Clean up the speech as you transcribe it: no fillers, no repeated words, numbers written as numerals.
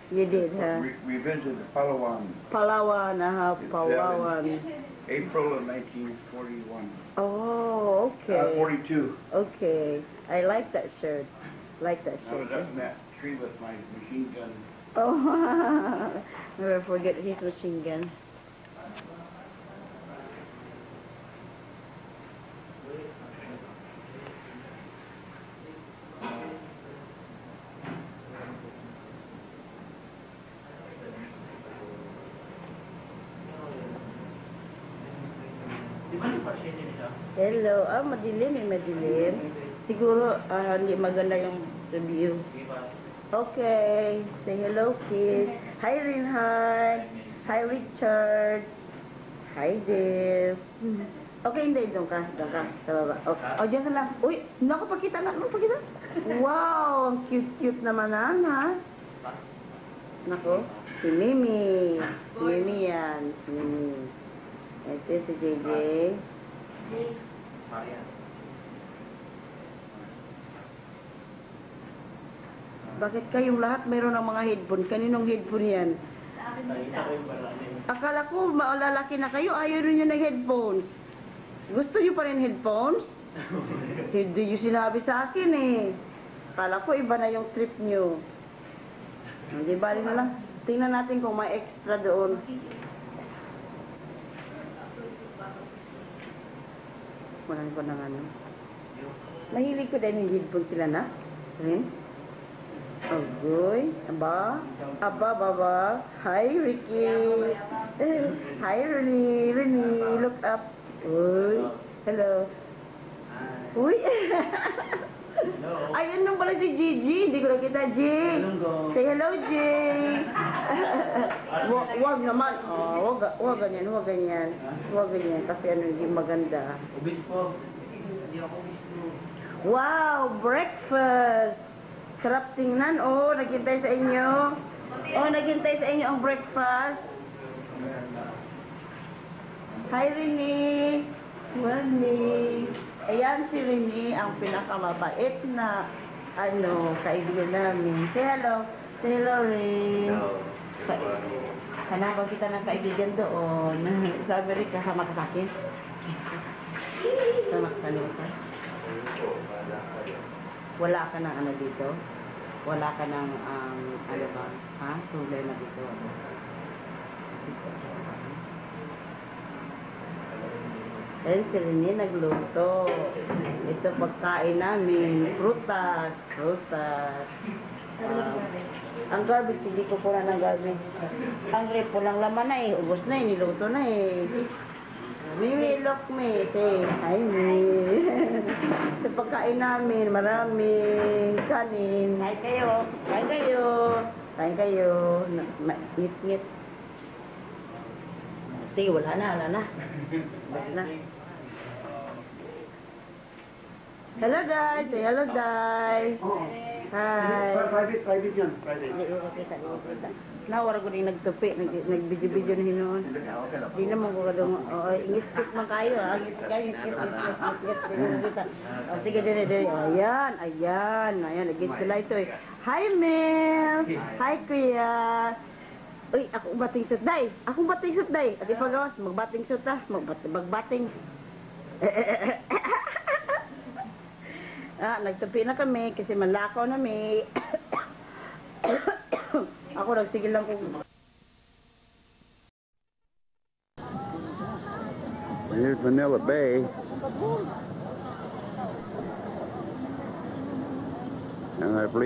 You did, huh? We visited Palawan. Palawan, Palawan. April of 1941. Oh, okay. 42. Okay. I like that shirt. Like that I was shirt. up in that tree with my machine gun. Oh, never forget his machine gun. Hello. Madilim madilim. Siguro, hindi maganda yung view. Okay. Say hello, kids. Hi, Reinhard. Hi, Richard. Hi, Dave. Okay, hindi. Doon ka. Sa baba. Diyan ka lang. Uy, nakapakita na. Nakapakita. Wow, ang cute-cute naman ha. Nako. Si Mimi. Si Mimi yan. Si Mimi. Ito si JJ. Bakit kayong lahat mayroon ng mga headphone? Kaninong headphone yan? Akala ko lalaki na kayo, ayaw rin nyo ng headphones. Gusto nyo pa rin headphones? Hindi nyo sinabi sa akin eh. Akala ko iba na yung trip nyo. Hindi bali na lang. Tingnan natin kung may extra doon. Walang ko ng ano. Mahilig ko din yung headphone sila na. Agoy. Aba. Hi, Ricky. Hi, Renee. Look up. Uy. Hello. Uy. Ayun nung pala si Gigi. Hindi ko nakita, G. Say hello, G. Wag naman. Wag ganyan. Kasi ano, hindi maganda. Wow, breakfast. Sarap tingnan. Naghintay sa inyo. Naghintay sa inyo ang breakfast. Hi, Renee. Morning. Ayan si Renee, ang pinakamabait na kaibigan namin. Say hello. Say hello, Renee. Hanapang kita ng kaibigan doon. Sabi rin, kasama ka sa akin. Sama ka sa lupa. Wala ka ng ano dito? Wala ka ng, ano ba? Ha? Tulay na dito. Dahil si Renee nagluto. Ito pagkain namin. Prutas. Ang garbage, hindi ko pula ng garbage. Ang repo lang laman na eh. Ubos na eh. Niluto na eh. Mimi, look me. Say, hi me. Sa pagkain namin, maraming kanin. Hi kayo. Ngit-ngit. Sige, wala na. Basta na. Hello, guys. Say hello, guys. Hi. Private yun. Nawara ko rin nagtupi, nagbidyo-bidyo na hinoon. Di naman ko kadong, ingit-skit man kayo, ha? Ingit-skit. Sige, dire. Ayan, nagit sila ito eh. Hi, Mel! Hi, Kuya! Uy, akong bating sut, day! At ipagawas, magbating sut, ha? Magbating. Nagtupi na kami kasi malakaw na may. Ako nagsigil lang kung. Here's Manila Bay. And I believe